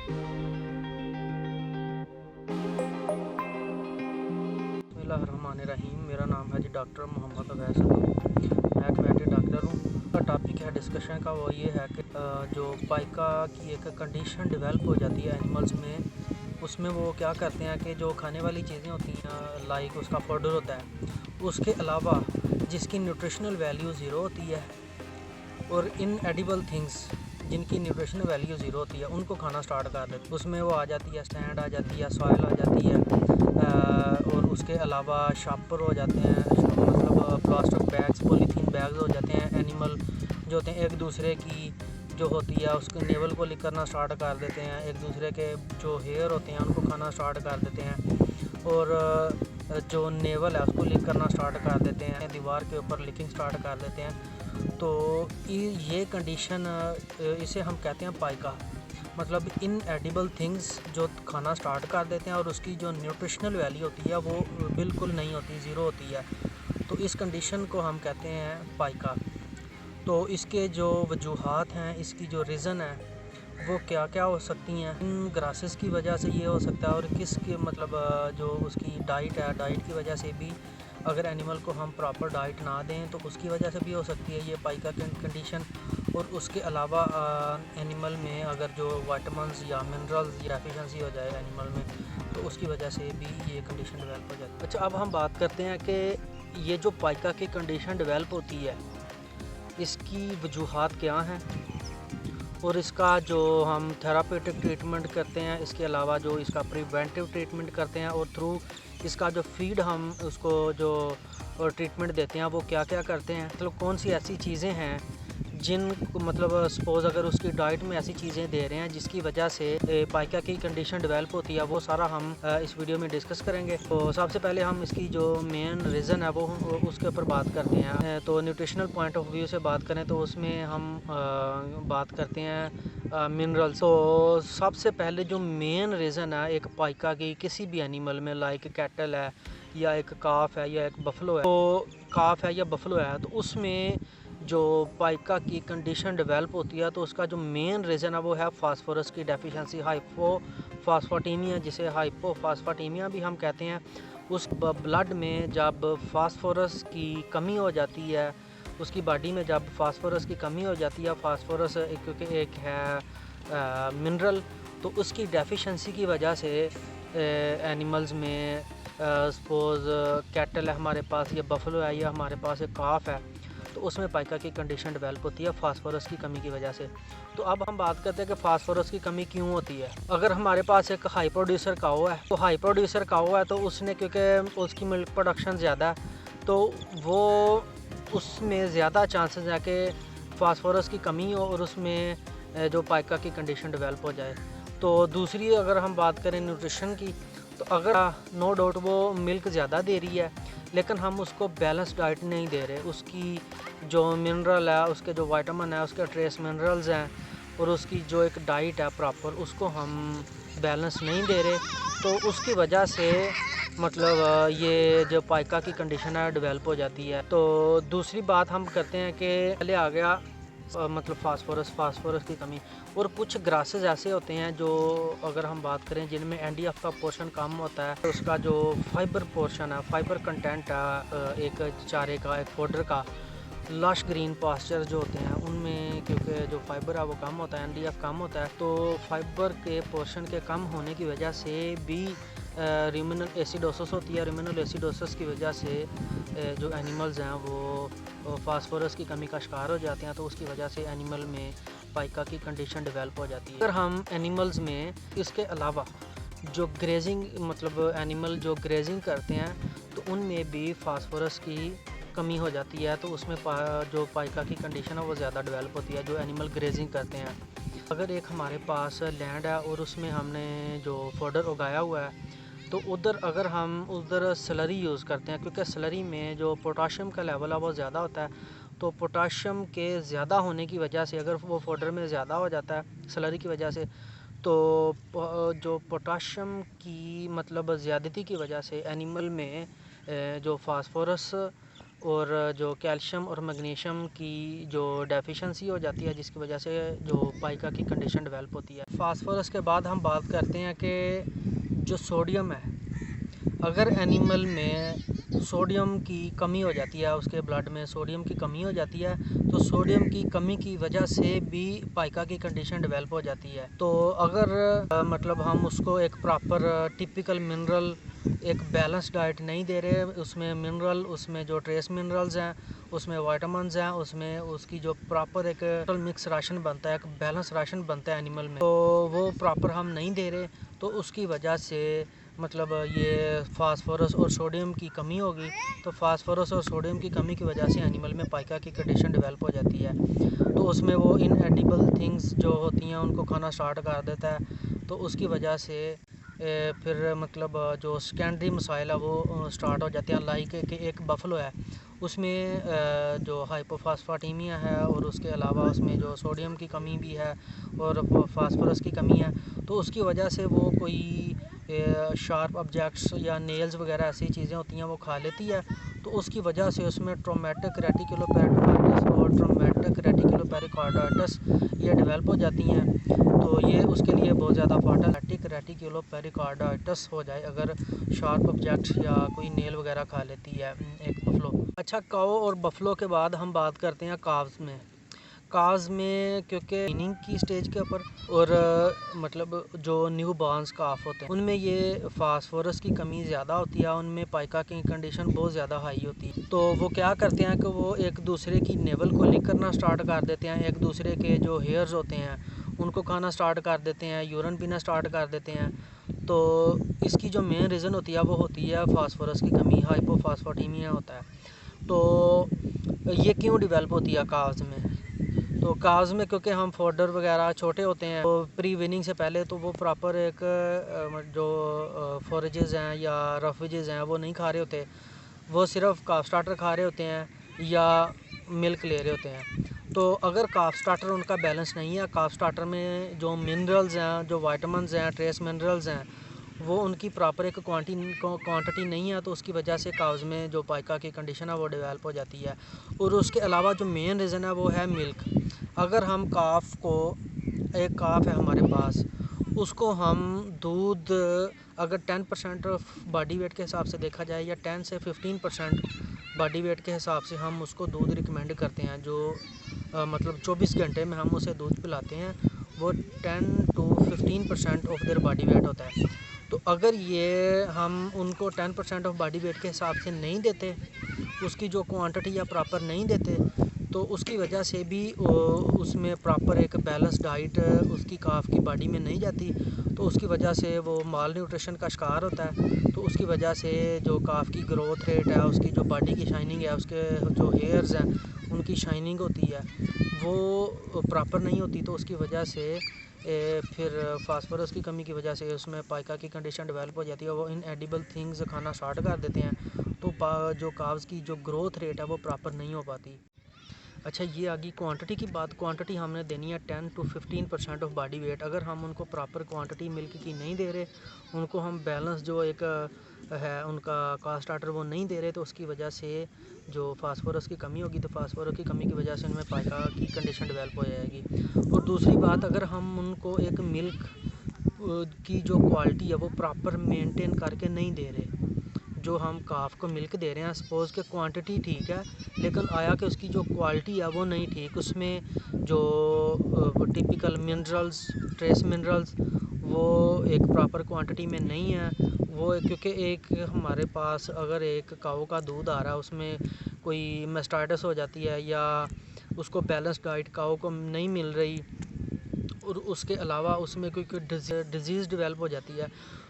बिस्मिल्लाहिर्रहमानिर्रहीम। मेरा नाम है जी डॉक्टर मोहम्मद अवैस। मैं एक वेटरी डॉक्टर हूँ। का टॉपिक है डिस्कशन का, वो ये है कि जो पाइका की एक कंडीशन डेवलप हो जाती है एनिमल्स में, उसमें वो क्या करते हैं कि जो खाने वाली चीज़ें होती हैं लाइक उसका फॉडर होता है, उसके अलावा जिसकी न्यूट्रिशनल वैल्यू ज़ीरो होती है और इन एडिबल थिंग्स जिनकी न्यूट्रिशनल वैल्यू ज़ीरो होती है उनको खाना स्टार्ट कर देते। उसमें वो आ जाती है स्टैंड आ जाती है, सॉयल आ जाती है, और उसके अलावा शापर हो जाते हैं, मतलब प्लास्टिक बैग्स, पॉलीथीन बैग्स हो जाते हैं। एनिमल जो होते हैं एक दूसरे की जो होती है उसके नेवल को लिक करना स्टार्ट कर देते हैं, एक दूसरे के जो हेयर होते हैं उनको खाना स्टार्ट कर देते हैं, और जो नेवल है उसको लिक करना स्टार्ट कर देते हैं, दीवार के ऊपर लिकिंग स्टार्ट कर देते हैं। तो ये कंडीशन, इसे हम कहते हैं पाइका, मतलब इन एडिबल थिंग्स जो खाना स्टार्ट कर देते हैं और उसकी जो न्यूट्रिशनल वैल्यू होती है वो बिल्कुल नहीं होती, ज़ीरो होती है। तो इस कंडीशन को हम कहते हैं पाइका। तो इसके जो वजूहात हैं, इसकी जो रीज़न है वो क्या क्या हो सकती हैं। इन ग्रासेस की वजह से ये हो सकता है, और किसके मतलब जो उसकी डाइट है, डाइट की वजह से भी, अगर एनिमल को हम प्रॉपर डाइट ना दें तो उसकी वजह से भी हो सकती है ये पाइका कंडीशन। और उसके अलावा एनिमल में अगर जो विटामिन्स या मिनरल्स या डेफिशिएंसी हो जाए एनिमल में, तो उसकी वजह से भी ये कंडीशन डेवलप हो जाती है। अच्छा, अब हम बात करते हैं कि ये जो पाइका की कंडीशन डेवलप होती है इसकी वजूहात क्या हैं, और इसका जो हम थेरापेटिक ट्रीटमेंट करते हैं, इसके अलावा जो इसका प्रिवेंटिव ट्रीटमेंट करते हैं, और थ्रू इसका जो फीड हम उसको जो ट्रीटमेंट देते हैं वो क्या क्या करते हैं, मतलब कौन सी ऐसी चीज़ें हैं जिन मतलब सपोज़ अगर उसकी डाइट में ऐसी चीज़ें दे रहे हैं जिसकी वजह से पाइका की कंडीशन डेवलप होती है, वो सारा हम इस वीडियो में डिस्कस करेंगे। तो सबसे पहले हम इसकी जो मेन रीज़न है वो उसके ऊपर बात करते हैं। तो न्यूट्रिशनल पॉइंट ऑफ व्यू से बात करें तो उसमें हम बात करते हैं मिनरल्स। तो सबसे पहले जो मेन रीज़न है एक पाइका की किसी भी एनिमल में, लाइक कैटल है या एक काफ है या एक बफलो है, तो काफ है या बफलो है, तो उसमें जो पाइका की कंडीशन डेवलप होती है तो उसका जो मेन रीज़न है वो है फास्फोरस की डेफिशिएंसी, हाइपोफास्फेटेमिया, जिसे हाइपोफास्फेटेमिया भी हम कहते हैं। उस ब्लड में जब फास्फोरस की कमी हो जाती है, उसकी बॉडी में जब फास्फोरस की कमी हो जाती है, फास्फोरस क्योंकि एक है मिनरल, तो उसकी डेफिशिएंसी की वजह से एनिमल्स में सपोज़ कैटल है हमारे पास, या बफलो है, या हमारे पास एक काफ है, तो उसमें पाइका की कंडीशन डेवलप होती है फास्फोरस की कमी की वजह से। तो अब हम बात करते हैं कि फास्फोरस की कमी क्यों होती है। अगर हमारे पास एक हाई प्रोड्यूसर काऊ है, तो हाई प्रोड्यूसर काऊ है तो उसने, क्योंकि उसकी मिल्क प्रोडक्शन ज़्यादा है, तो वो उसमें ज़्यादा चांसेस है कि फास्फोरस की कमी हो और उसमें जो पाइका की कंडीशन डेवलप हो जाए। तो दूसरी अगर हम बात करें न्यूट्रिशन की, तो अगर नो डाउट वो मिल्क ज़्यादा दे रही है लेकिन हम उसको बैलेंस डाइट नहीं दे रहे, उसकी जो मिनरल है, उसके जो विटामिन है, उसके ट्रेस मिनरल्स हैं, और उसकी जो एक डाइट है प्रॉपर, उसको हम बैलेंस नहीं दे रहे, तो उसकी वजह से मतलब ये जो पाइका की कंडीशन है डेवलप हो जाती है। तो दूसरी बात हम करते हैं कि पहले आ गया मतलब फास्फोरस की कमी। और कुछ ग्रासेस ऐसे होते हैं जो अगर हम बात करें जिनमें एनडीएफ का पोर्शन कम होता है, तो उसका जो फाइबर पोर्शन है, फाइबर कंटेंट है एक चारे का, एक फोडर का, लश ग्रीन पास्चर जो होते हैं उनमें, क्योंकि जो फाइबर है वो कम होता है, एनडीएफ कम होता है, तो फाइबर के पोर्शन के कम होने की वजह से भी रिमिनल एसिडोसिस होती है। रिमिनल एसिडोसिस की वजह से जो एनिमल्स हैं वो फास्फोरस की कमी का शिकार हो जाते हैं, तो उसकी वजह से एनिमल में पाइका की कंडीशन डेवलप हो जाती है। अगर हम एनिमल्स में इसके अलावा जो ग्रेजिंग, मतलब एनिमल जो ग्रेजिंग करते हैं, तो उनमें भी फास्फोरस की कमी हो जाती है, तो उसमें जो पाइका की कंडीशन है वो ज़्यादा डेवलप होती है जो एनिमल ग्रेजिंग करते हैं। अगर एक हमारे पास लैंड है और उसमें हमने जो फोडर उगाया हुआ है, तो उधर अगर हम उधर स्लरी यूज़ करते हैं, क्योंकि स्लरी में जो पोटाशियम का लेवल है वो ज़्यादा होता है, तो पोटाशियम के ज़्यादा होने की वजह से अगर वो फोडर में ज़्यादा हो जाता है स्लरी की वजह से, तो जो पोटाशियम की मतलब ज़्यादती की वजह से एनिमल में जो फास्फोरस और जो कैल्शियम और मैग्नीशियम की जो डेफिशिएंसी हो जाती है, जिसकी वजह से जो पाइका की कंडीशन डेवलप होती है। फास्फोरस के बाद हम बात करते हैं कि जो सोडियम है, अगर एनिमल में सोडियम की कमी हो जाती है, उसके ब्लड में सोडियम की कमी हो जाती है, तो सोडियम की कमी की वजह से भी पाइका की कंडीशन डेवलप हो जाती है। तो अगर मतलब हम उसको एक प्रॉपर टिपिकल मिनरल, एक बैलेंस डाइट नहीं दे रहे, उसमें मिनरल, उसमें जो ट्रेस मिनरल्स हैं, उसमें वाइटामिन्स हैं, उसमें उसकी जो प्रॉपर एक टोटल मिक्स राशन बनता है, एक बैलेंस राशन बनता है एनिमल में, तो वो प्रॉपर हम नहीं दे रहे, तो उसकी वजह से मतलब ये फास्फोरस और सोडियम की कमी होगी। तो फास्फोरस और सोडियम की कमी की वजह से एनिमल में पाइका की कंडीशन डेवलप हो जाती है। तो उसमें वो इनएडिबल थिंग्स जो होती हैं उनको खाना स्टार्ट कर देता है। तो उसकी वजह से फिर मतलब जो सेकेंडरी मसाइल है वो स्टार्ट हो जाते हैं। लाइक कि एक बफलो है, उसमें जो हाइपोफास्फाटीमिया है, और उसके अलावा उसमें जो सोडियम की कमी भी है और फास्फोरस की कमी है। तो उसकी वजह से वो कोई शार्प ऑब्जेक्ट्स या नेल्स वगैरह ऐसी चीज़ें होती हैं वो खा लेती है। तो उसकी वजह से उसमें ट्रोमेटिक रेटिकुलोपेरिकार्डिटिस और ट्रोमेटिक रेटिकुलोपेरिकार्डिटिस ये डेवलप हो जाती हैं। तो ये उसके लिए बहुत ज़्यादा फाटल रेटिकुलोपेरिकार्डिटिस हो जाए अगर शार्प ऑब्जेक्ट्स या कोई नेल वगैरह खा लेती है एक बफलो। अच्छा, काऊ और बफलो के बाद हम बात करते हैं काव्स में। काव्स में क्योंकि मीनिंग की स्टेज के ऊपर और मतलब जो न्यू बॉर्न्स काफ होते हैं उनमें ये फास्फोरस की कमी ज़्यादा होती है, उनमें पाइका की कंडीशन बहुत ज़्यादा हाई होती है। तो वो क्या करते हैं कि वो एक दूसरे की नेवल को लिक करना स्टार्ट कर देते हैं, एक दूसरे के जो हेयर्स होते हैं उनको खाना स्टार्ट कर देते हैं, यूरिन पीना स्टार्ट कर देते हैं। तो इसकी जो मेन रीज़न होती है वो होती है फास्फोरस की कमी, हाइपोफास्फेटेमिया होता है। तो ये क्यों डेवलप होती है काव्स में? तो काव्स में क्योंकि हम फोडर वगैरह छोटे होते हैं, तो प्री विनिंग से पहले तो वो प्रॉपर एक जो फॉरेजेस हैं या रफेजेस हैं वो नहीं खा रहे होते, वो सिर्फ काफ स्टार्टर खा रहे होते हैं या मिल्क ले रहे होते हैं। तो अगर काफ स्टार्टर उनका बैलेंस नहीं है, काफ स्टार्टर में जो मिनरल्स हैं, जो वाइटामिन्स हैं, ट्रेस मिनरल्स हैं, वो उनकी प्रॉपर एक क्वांटिटी नहीं है, तो उसकी वजह से काव्स में जो पाइका की कंडीशन है वो डेवलप हो जाती है। और उसके अलावा जो मेन रीज़न है वो है मिल्क। अगर हम काफ को, एक काफ है हमारे पास, उसको हम दूध अगर 10% बॉडी वेट के हिसाब से देखा जाए या 10 से 15% बॉडी वेट के हिसाब से हम उसको दूध रिकमेंड करते हैं, जो मतलब 24 घंटे में हम उसे दूध पिलाते हैं, वो 10 to 15% of their body weight होता है। तो अगर ये हम उनको 10% ऑफ बॉडी वेट के हिसाब से नहीं देते, उसकी जो क्वांटिटी या प्रॉपर नहीं देते, तो उसकी वजह से भी उसमें प्रॉपर एक बैलेंस डाइट उसकी काफ की बॉडी में नहीं जाती, तो उसकी वजह से वो माल न्यूट्रिशन का शिकार होता है। तो उसकी वजह से जो काफ की ग्रोथ रेट है, उसकी जो बॉडी की शाइनिंग है, उसके जो हेयर्स हैं उनकी शाइनिंग होती है वो प्रॉपर नहीं होती। तो उसकी वजह से फिर फास्फोरस की कमी की वजह से उसमें पाइका की कंडीशन डेवलप हो जाती है, वो इनएडिबल थिंग्स खाना स्टार्ट कर देते हैं। तो जो काव्स की जो ग्रोथ रेट है वो प्रॉपर नहीं हो पाती। अच्छा, ये आ गई क्वांटिटी की बात। क्वांटिटी हमने देनी है 10 to 15% ऑफ बॉडी वेट। अगर हम उनको प्रॉपर क्वांटिटी मिल्क की नहीं दे रहे, उनको हम बैलेंस जो एक है उनका कास्ट स्टार्टर वो नहीं दे रहे, तो उसकी वजह से जो फास्फोरस की कमी होगी, तो फास्फोरस की कमी की वजह से उनमें पाइका की कंडीशन डेवलप हो जाएगी। और दूसरी बात, अगर हम उनको एक मिल्क की जो क्वालिटी है वो प्रॉपर मेंटेन करके नहीं दे रहे, जो हम काफ को मिल्क दे रहे हैं, सपोज़ के क्वांटिटी ठीक है, लेकिन आया कि उसकी जो क्वालिटी है वो नहीं ठीक, उसमें जो टिपिकल मिनरल्स, ट्रेस मिनरल्स वो एक प्रॉपर क्वांटिटी में नहीं है। वो क्योंकि एक हमारे पास अगर एक काऊ का दूध आ रहा है, उसमें कोई मेस्टाइटिस हो जाती है या उसको बैलेंस डाइट काऊ को नहीं मिल रही, और उसके अलावा उसमें कोई डिज़ीज़ डेवलप हो जाती है,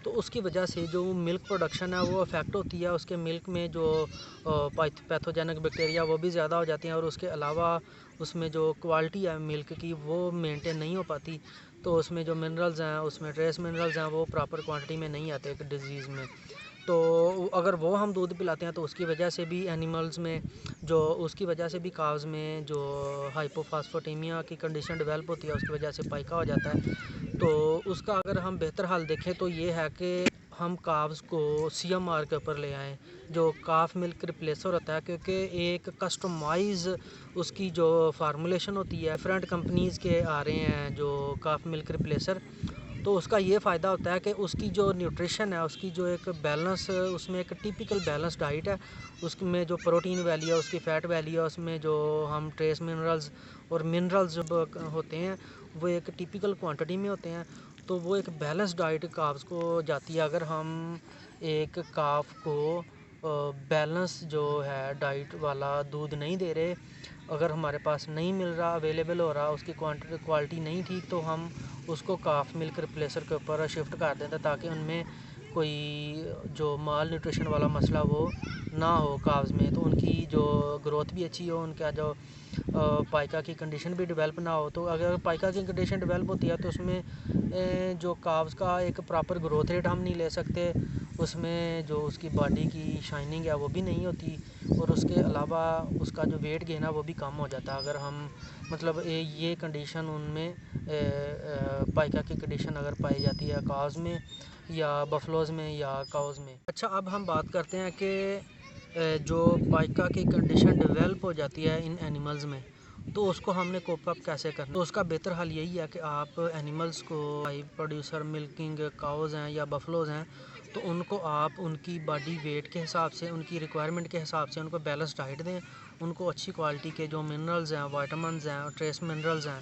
तो उसकी वजह से जो मिल्क प्रोडक्शन है वो अफेक्ट होती है। उसके मिल्क में जो पैथोजेनिक बैक्टीरिया वो भी ज़्यादा हो जाती हैं, और उसके अलावा उसमें जो क्वालिटी है मिल्क की वो मेंटेन नहीं हो पाती। तो उसमें जो मिनरल्स हैं, उसमें ट्रेस मिनरल्स हैं, वो प्रॉपर क्वांटिटी में नहीं आते एक डिज़ीज़ में। तो अगर वो हम दूध पिलाते हैं तो उसकी वजह से भी एनिमल्स में जो उसकी वजह से भी काव्स में जो हाइपोफास्फेटेमिया की कंडीशन डेवलप होती है, उसकी वजह से पाइका हो जाता है। तो उसका अगर हम बेहतर हाल देखें तो ये है कि हम काव्स को CMR के ऊपर ले आएँ, जो काफ मिल्क रिप्लेसर होता है, क्योंकि एक कस्टमाइज़ उसकी जो फार्मूलेशन होती है, डिफरेंट कंपनीज़ के आ रहे हैं जो काफ मिल्क रिप्लेसर। तो उसका ये फ़ायदा होता है कि उसकी जो न्यूट्रिशन है, उसकी जो एक बैलेंस, उसमें एक टिपिकल बैलेंस डाइट है, उसमें जो प्रोटीन वैल्यू है, उसकी फ़ैट वैल्यू है, उसमें जो हम ट्रेस मिनरल्स और मिनरल्स जब होते हैं वो एक टिपिकल क्वांटिटी में होते हैं। तो वो एक बैलेंस डाइट काव्स को जाती है। अगर हम एक काफ को बैलेंस जो है डाइट वाला दूध नहीं दे रहे, अगर हमारे पास नहीं मिल रहा, अवेलेबल हो रहा, उसकी क्वालिटी नहीं ठीक, तो हम उसको काफ मिल्क रिप्लेसर के ऊपर शिफ्ट कर देते हैं, ताकि उनमें कोई जो माल न्यूट्रिशन वाला मसला वो ना हो काव्स में। तो उनकी जो ग्रोथ भी अच्छी हो, उनका जो पाइका की कंडीशन भी डेवलप ना हो। तो अगर पाइका की कंडीशन डेवलप होती है तो उसमें जो काव्स का एक प्रॉपर ग्रोथ रेट हम नहीं ले सकते, उसमें जो उसकी बॉडी की शाइनिंग है वो भी नहीं होती, और उसके अलावा उसका जो वेट गेन है वो भी कम हो जाता है। अगर हम मतलब ये कंडीशन उनमें पाइका की कंडीशन अगर पाई जाती है काव्स में या बफलोज़ में या काउज़ में। अच्छा, अब हम बात करते हैं कि जो पाइका की कंडीशन डेवलप हो जाती है इन एनिमल्स में, तो उसको हमने कोप अप कैसे करना। तो उसका बेहतर हल यही है कि आप एनिमल्स को, हाई प्रोड्यूसर मिल्किंग काउज़ हैं या बफलोज़ हैं, तो उनको आप उनकी बॉडी वेट के हिसाब से, उनकी रिक्वायरमेंट के हिसाब से उनको बैलेंस डाइट दें। उनको अच्छी क्वालिटी के जो मिनरल्स हैं, वाइटामिन्स हैं और ट्रेस मिनरल्स हैं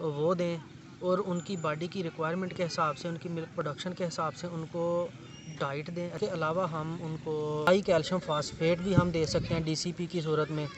वो दें, और उनकी बॉडी की रिक्वायरमेंट के हिसाब से, उनकी मिल्क प्रोडक्शन के हिसाब से उनको डाइट दें। इसके अलावा हम उनको हाई कैल्शियम फास्फेट भी हम दे सकते हैं DCP की सूरत में।